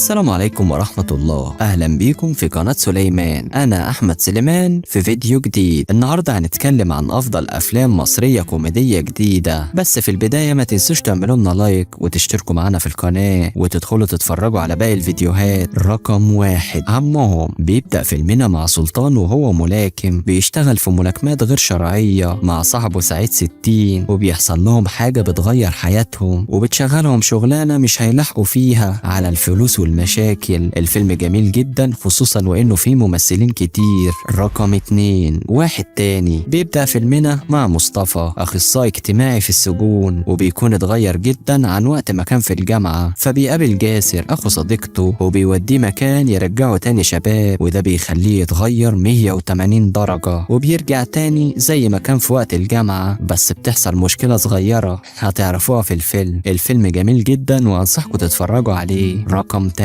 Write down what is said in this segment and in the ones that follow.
السلام عليكم ورحمة الله. أهلا بيكم في قناة سليمان. أنا أحمد سليمان في فيديو جديد. النهاردة هنتكلم عن أفضل أفلام مصرية كوميدية جديدة. بس في البداية ما تنسوش تعملوا لنا لايك وتشتركوا معنا في القناة وتدخلوا تتفرجوا على باقي الفيديوهات. رقم 1، عمهم. بيبدأ فيلمنا مع سلطان وهو ملاكم بيشتغل في ملاكمات غير شرعية مع صاحبه سعيد 60، وبيحصل لهم حاجة بتغير حياتهم وبتشغلهم شغلانة مش هيلاحقوا فيها على الفلوس والمشاكل. الفيلم جميل جدا خصوصا وانه فيه ممثلين كتير. رقم 2، واحد تاني. بيبدأ فيلمنا مع مصطفى، اخصائي اجتماعي في السجون، وبيكون اتغير جدا عن وقت ما كان في الجامعة، فبيقابل جاسر اخو صديقته وبيوديه مكان يرجعه تاني شباب، وده بيخليه يتغير 180 درجة وبيرجع تاني زي ما كان في وقت الجامعة. بس بتحصل مشكلة صغيرة هتعرفوها في الفيلم. الفيلم جميل جدا وانصحكم تتفرجوا عليه. رقم 3،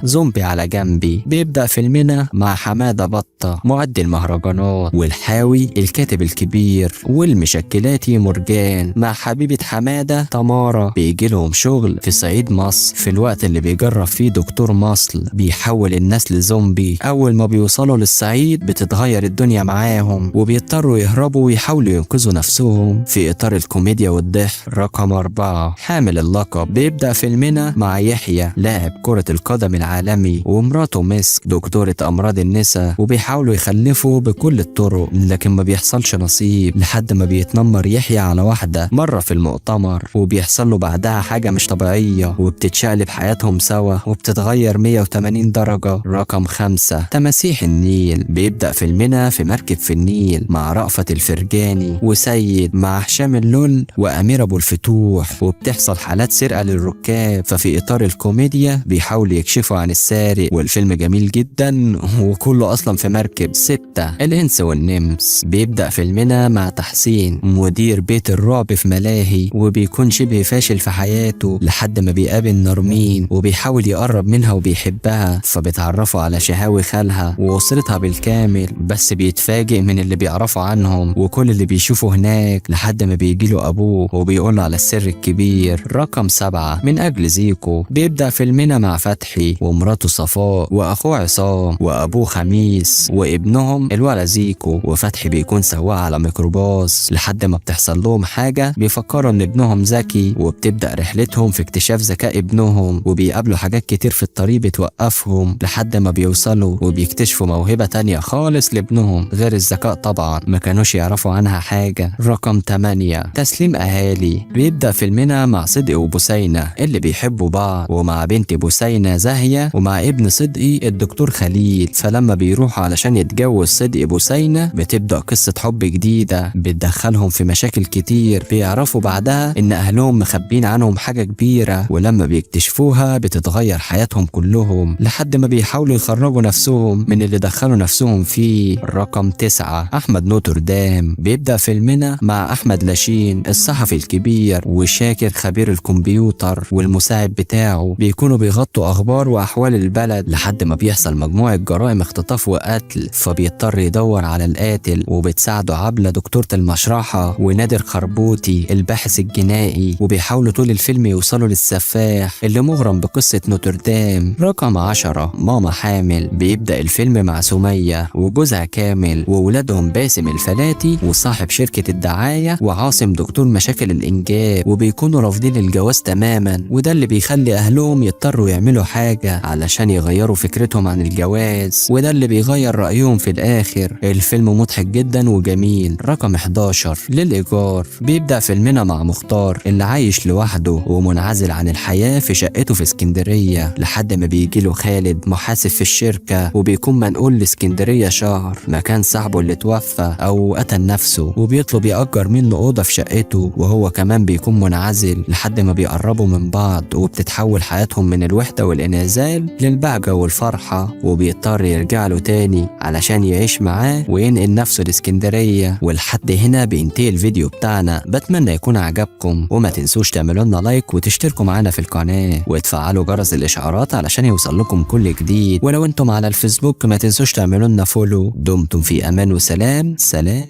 زومبي على جنبي. بيبدأ فيلمنا مع حمادة بطة مؤدي المهرجانات، والحاوي الكاتب الكبير، والمشكلاتي مرجان مع حبيبة حمادة تمارا. بيجي لهم شغل في صعيد مصر في الوقت اللي بيجرب فيه دكتور مصل بيحول الناس لزومبي. أول ما بيوصلوا للصعيد بتتغير الدنيا معاهم وبيضطروا يهربوا ويحاولوا ينقذوا نفسهم في إطار الكوميديا والضحك. رقم 4، حامل اللقب. بيبدأ فيلمنا مع يحيى لاعب كرة القدم العالمي ومراته مسك دكتورة أمراض النساء، وبيحاولوا يخلفوا بكل الطرق لكن ما بيحصلش نصيب لحد ما بيتنمر يحيى على واحدة مرة في المؤتمر، وبيحصل له بعدها حاجة مش طبيعية وبتتشقلب حياتهم سوا وبتتغير 180 درجة. رقم 5، تماسيح النيل. بيبدأ فيلمنا في مركب في النيل مع رأفت الفرجاني وسيد مع هشام اللول وأمير أبو الفتوح، وبتحصل حالات سرقة للركاب، ففي إطار الكوميديا بيحاولوا يكشفوا عن السارق. والفيلم جميل جدا وكله أصلا في مركب. 6، الإنس والنمس. بيبدأ فيلمنا مع تحسين مدير بيت الرعب في ملاهي، وبيكون شبه فاشل في حياته لحد ما بيقابل نرمين وبيحاول يقرب منها وبيحبها، فبتعرفوا على شهاوي خالها وأسرتها بالكامل، بس بيتفاجئ من اللي بيعرفوا عنهم وكل اللي بيشوفوا هناك لحد ما بيجيله أبوه وبيقوله على السر الكبير. رقم 7، من أجل زيكو. بيبدأ فيلمنا مع فتحي ومراته صفاء وأخوه عصام وأبوه خميس وابنهم الولد زيكو، وفتحي بيكون سواق على ميكروباص لحد ما بتحصل لهم حاجة بيفكروا إن ابنهم ذكي، وبتبدأ رحلتهم في اكتشاف ذكاء ابنهم، وبيقابلوا حاجات كتير في الطريق بتوقفهم لحد ما بيوصلوا وبيكتشفوا موهبة تانية خالص لابنهم غير الذكاء طبعا ما كانوش يعرفوا عنها حاجة. رقم 8، تسليم أهالي. بيبدأ فيلمنا مع صدقي وبوسينة اللي بيحبوا بعض، ومع بنت بوسينة زاهية، ومع ابن صدقي الدكتور خليل. فلما بيروحوا علشان يتجوز صدقي بوسينة بتبدأ قصة حب جديدة بتدخلهم في مشاكل كتير. بيعرفوا بعدها ان اهلهم مخبين عنهم حاجة كبيرة، ولما بيكتشفوها بتتغير حياتهم كلهم لحد ما بيحاولوا يخرجوا نفسهم من اللي دخلوا نفسهم فيه. رقم 9، احمد نوتردام. بيبدأ فيلمنا مع احمد لاشين الصحفي الكبير وشاكر خبير الكمبيوتر والمساعد بتاعه، بيكونوا بيغطوا اخبار واحوال البلد لحد ما بيحصل مجموعة جرائم اختطاف وقتل، فبيضطر يدور على القاتل، وبتساعده عبلة دكتورة المشرحة ونادر خربوتي الباحث الجنائي، وبيحاولوا طول الفيلم يوصلوا للسفاح اللي مغرم بقصة نوتردام. رقم 10، ماما حامل. بيبدأ الفيلم مع سمية وجوزها كامل وولادهم باسم الفلاتي وصاحب شركة الدعاية وعاصم دكتور مشاكل الإنجاب، وبيكونوا رافضين الجواز تماما، وده اللي بيخلي أهلهم يضطروا يعملوا حاجة علشان يغيروا فكرتهم عن الجواز، وده اللي بيغير رأيهم في الآخر. الفيلم مضحك جدا وجميل. رقم 11، للإيجار. بيبدأ فيلمنا مع مختار اللي عايش لوحده ومنعزل عن الحياة في شقته في اسكندرية لحد ما بيجيله خالد محاسب في الشركة، وبيكون منقول لاسكندرية شهر مكان صاحبه اللي توفى أو قتل نفسه، وبيطلب يأجر منه أوضة في شقته، وهو كمان بيكون منعزل لحد ما بيقربوا من بعض، وبتتحول حياتهم من الوحدة والانعزال للبهجة والفرحة، وبيضطر يرجع له تاني علشان يعيش معاه وينقل نفسه لاسكندرية. ولحد هنا بينتهي الفيديو بتاعنا. بتمنى يكون عجبكم، وما تنسوش تعملوا لنا لايك وتشتركوا معانا في القناة وتفعلوا جرس الإشعارات علشان يوصل لكم كل جديد. ولو انتم على الفيسبوك ما تنسوش تعملوا لنا فولو. دمتم في أمان وسلام. سلام.